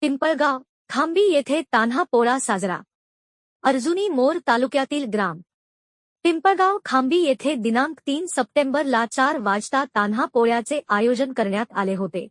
पिंपळगाव खांबी येथे तान्हा पोळा साजरा। अर्जुनी मोर तालुक्यातील ग्राम पिंपळगाव खांबी येथे दिनांक 3 सप्टेंबरला 4 वाजता तान्हा पोळ्याचे आयोजन करण्यात आले होते।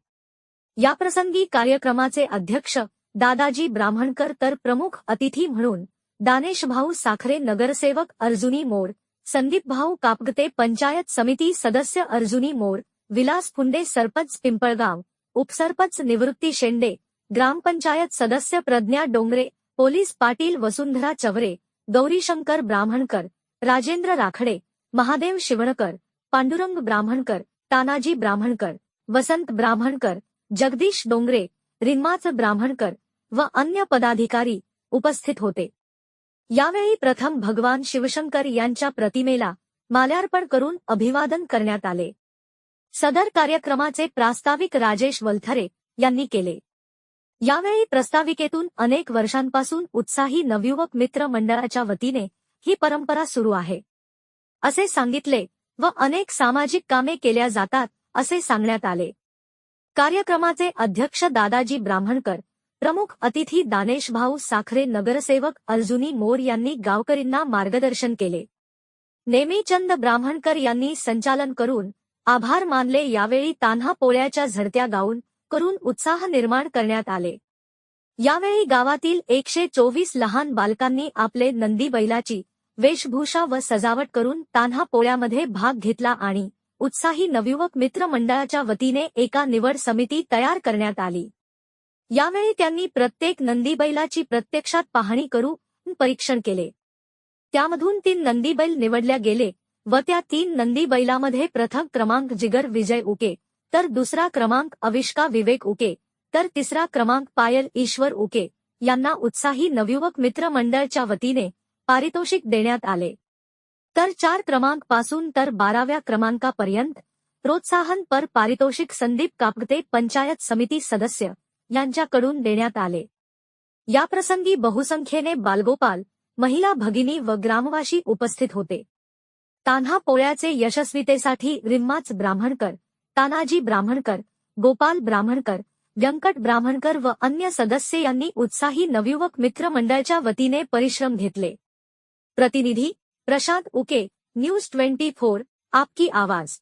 याप्रसंगी कार्यक्रमाचे अध्यक्ष दादाजी ब्राह्मणकर तर प्रमुख अतिथी म्हणून दानेशभाऊ साखरे, नगरसेवक अर्जुनी मोर, संदीपभाऊ कापगते, पंचायत समिती सदस्य अर्जुनी मोर, विलास फुंडे, सरपंच पिंपळगाव, उपसरपंच निवृत्ती शेंडे, ग्रामपंचायत सदस्य प्रज्ञा डोंगरे, पोलीस पाटील वसुंधरा चवरे, गौरीशंकर ब्राह्मणकर, राजेंद्र राखडे, महादेव शिवणकर, पांडुरंग ब्राह्मणकर, तानाजी ब्राह्मणकर, वसंत ब्राह्मणकर, जगदीश डोंगरे, रिन्माच ब्राह्मणकर व अन्य पदाधिकारी उपस्थित होते। यावेळी प्रथम भगवान शिवशंकर यांच्या प्रतिमेला माल्यार्पण करून अभिवादन करण्यात आले। सदर कार्यक्रमाचे प्रास्ताविक राजेश वलथरे यांनी केले। यावेळी प्रस्ताविकेतून अनेक वर्षांपासून उत्साही नवयुवक मित्र मंडळाच्या वतीने ही परंपरा सुरू आहे असे सांगितले व अनेक सामाजिक कामे केल्या जातात असे सांगण्यात आले। कार्यक्रमाचे अध्यक्ष दादाजी ब्राह्मणकर, प्रमुख अतिथी दानेशभाऊ साखरे, नगरसेवक अर्जुनी मोर यांनी गावकरींना मार्गदर्शन केले। नेमीचंद ब्राह्मणकर यांनी संचालन करून आभार मानले। यावेळी तान्हा पोळ्याच्या झडत्या गाऊन करून उत्साह निर्माण करण्यात आले। यावेळी गावातील 124 लहान बालकांनी आपले नंदी बैलाची वेशभूषा व सजावट करून तान्हा पोळ्यामध्ये भाग घेतला आणि उत्साही नवयुवक मित्र मंडळाच्या वतीने एका निवड समिती तयार करण्यात आली। यावेळी त्यांनी प्रत्येक नंदी बैलाची प्रत्यक्षात पाहणी करून परीक्षण केले। त्यामधून 3 नंदी बैल निवडल्या गेले व त्या 3 नंदी बैलामध्ये प्रथम क्रमांक जिगर विजय उके, तर दुसरा क्रमांक अविष्का विवेक उके, तर तिसरा क्रमांक पायल ईश्वर उके यांना उत्साही नवयुवक मित्र मंडळाच्या वतीने पारितोषिक देण्यात आले। तर 4 क्रमांक पासून तर 12व्या क्रमांकापर्यंत प्रोत्साहनपर पारितोषिक संदीप कापगते, पंचायत समिती सदस्य यांच्याकडून देण्यात आले। याप्रसंगी बहुसंख्येने बालगोपाल, महिला भगिनी व ग्रामवासी उपस्थित होते। तान्हा पोळ्याचे यशस्वीतेसाठी रिन्माच ब्राह्मणकर, तानाजी ब्राह्मणकर, गोपाल ब्राह्मणकर, व्यंकट ब्राह्मणकर व अन्य सदस्य यांनी उत्साही नवयुवक मित्र मंडळाच्या वतीने परिश्रम घेतले। प्रतिनिधी प्रशांत उके, न्यूज 24, आपकी आवाज।